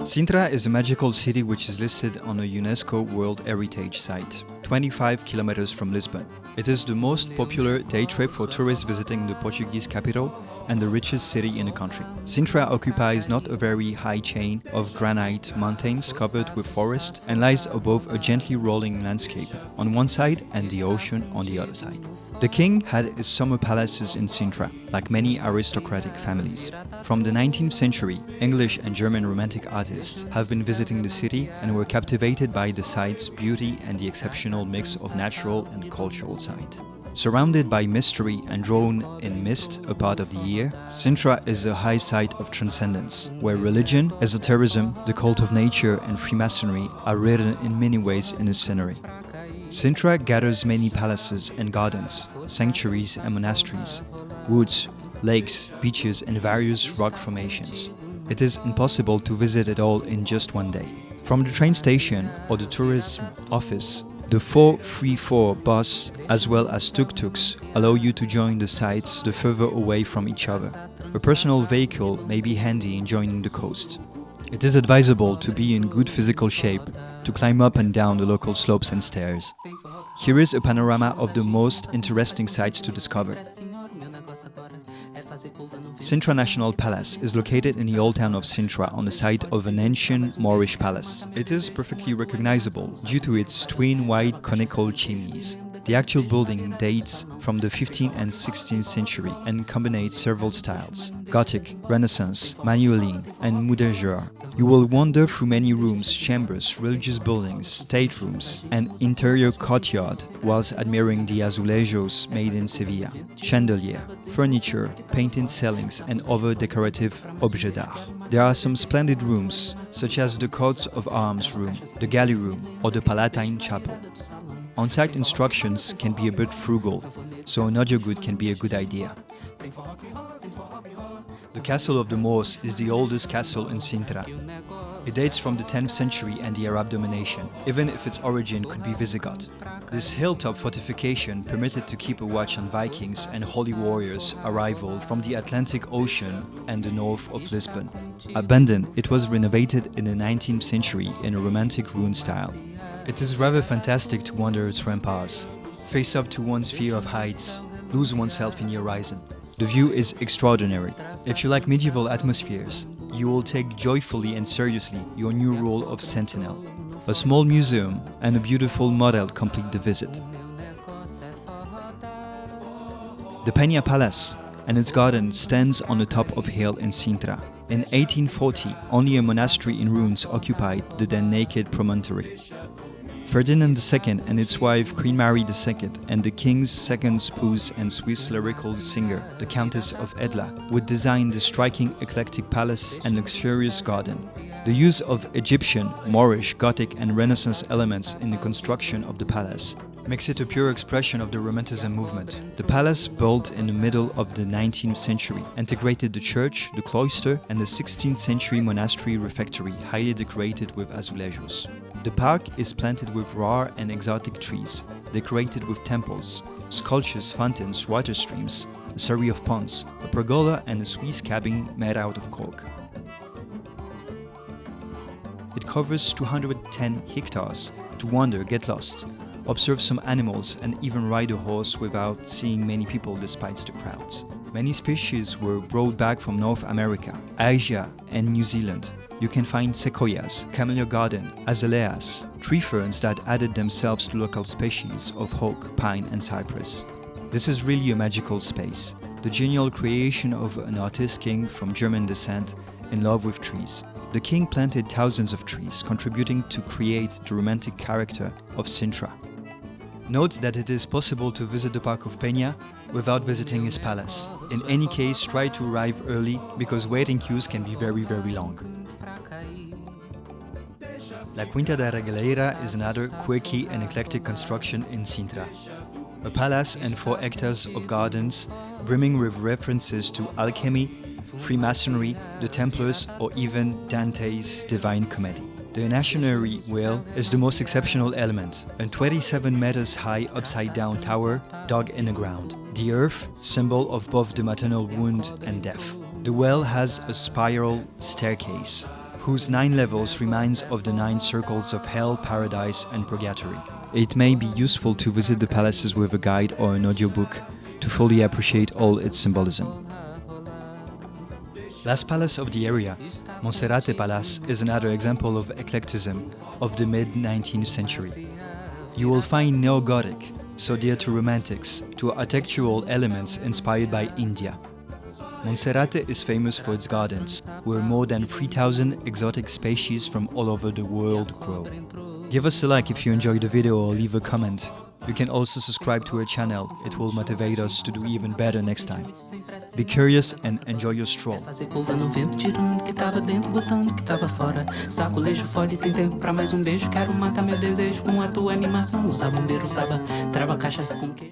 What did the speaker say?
Sintra is a magical city which is listed on a UNESCO World Heritage Site, 25 kilometers from Lisbon. It is the most popular day trip for tourists visiting the Portuguese capital and the richest city in the country. Sintra occupies not a very high chain of granite mountains covered with forest and lies above a gently rolling landscape on one side and the ocean on the other side. The king had his summer palaces in Sintra, like many aristocratic families. From the 19th century, English and German romantic artists have been visiting the city and were captivated by the site's beauty and the exceptional mix of natural and cultural site. Surrounded by mystery and drawn in mist a part of the year, Sintra is a high site of transcendence, where religion, esoterism, the cult of nature and freemasonry are written in many ways in the scenery. Sintra gathers many palaces and gardens, sanctuaries and monasteries, woods, lakes, beaches and various rock formations. It is impossible to visit it all in just one day. From the train station or the tourism office, the 434 bus as well as tuk-tuks allow you to join the sites the further away from each other. A personal vehicle may be handy in joining the coast. It is advisable to be in good physical shape to climb up and down the local slopes and stairs. Here is a panorama of the most interesting sites to discover. Sintra National Palace is located in the old town of Sintra on the site of an ancient Moorish palace. It is perfectly recognizable due to its twin wide conical chimneys. The actual building dates from the 15th and 16th century and combines several styles: Gothic, Renaissance, Manueline, and Moudéjar. You will wander through many rooms, chambers, religious buildings, staterooms, and interior courtyard whilst admiring the azulejos made in Sevilla, chandelier, furniture, painted ceilings, and other decorative objets d'art. There are some splendid rooms, such as the Coats of Arms room, the Galley room, or the Palatine Chapel. On-site instructions can be a bit frugal, so an audioguide can be a good idea. The Castle of the Moors is the oldest castle in Sintra. It dates from the 10th century and the Arab domination, even if its origin could be Visigoth. This hilltop fortification permitted to keep a watch on Vikings and holy warriors' arrival from the Atlantic Ocean and the north of Lisbon. Abandoned, it was renovated in the 19th century in a romantic ruin style. It is rather fantastic to wander its ramparts, face up to one's fear of heights, lose oneself in the horizon. The view is extraordinary. If you like medieval atmospheres, you will take joyfully and seriously your new role of sentinel. A small museum and a beautiful model complete the visit. The Peña Palace and its garden stands on the top of a hill in Sintra. In 1840, only a monastery in ruins occupied the then naked promontory. Ferdinand II and its wife Queen Mary II and the king's second spouse and Swiss lyrical singer, the Countess of Edla, would design the striking eclectic palace and luxurious garden. The use of Egyptian, Moorish, Gothic and Renaissance elements in the construction of the palace makes it a pure expression of the Romanticism movement. The palace, built in the middle of the 19th century, integrated the church, the cloister and the 16th century monastery refectory, highly decorated with azulejos. The park is planted with rare and exotic trees, decorated with temples, sculptures, fountains, water streams, a series of ponds, a pergola and a Swiss cabin made out of cork. It covers 210 hectares. To wander, get lost, observe some animals and even ride a horse without seeing many people despite the crowds. Many species were brought back from North America, Asia and New Zealand. You can find sequoias, camellia garden, azaleas, tree ferns that added themselves to local species of oak, pine and cypress. This is really a magical space, the genial creation of an artist king from German descent in love with trees. The king planted thousands of trees, contributing to create the romantic character of Sintra. Note that it is possible to visit the Park of Peña without visiting his palace. In any case, try to arrive early because waiting queues can be very long. La Quinta da Regaleira is another quirky and eclectic construction in Sintra. A palace and 4 hectares of gardens brimming with references to alchemy, Freemasonry, the Templars, or even Dante's Divine Comedy. The Nationary Wheel is the most exceptional element, a 27 meters high upside-down tower dug in the ground. The earth, symbol of both the maternal wound and death. The well has a spiral staircase, whose 9 levels reminds of the 9 circles of hell, paradise and purgatory. It may be useful to visit the palaces with a guide or an audiobook to fully appreciate all its symbolism. Last palace of the area, Monserrate Palace, is another example of eclecticism of the mid-19th century. You will find neo-Gothic, so dear to romantics, to architectural elements inspired by India. Monserrate is famous for its gardens, where more than 3,000 exotic species from all over the world grow. Give us a like if you enjoyed the video or leave a comment. You can also subscribe to our channel, it will motivate us to do even better next time. Be curious and enjoy your stroll. Fazer curva no vento, tirando o que tava dentro, botando o que tava fora. Saco, lixo, fole, tem tempo pra mais um beijo. Quero matar meu desejo com a tua animação. Usa bombeiro, usava, trava cachaça com queijo.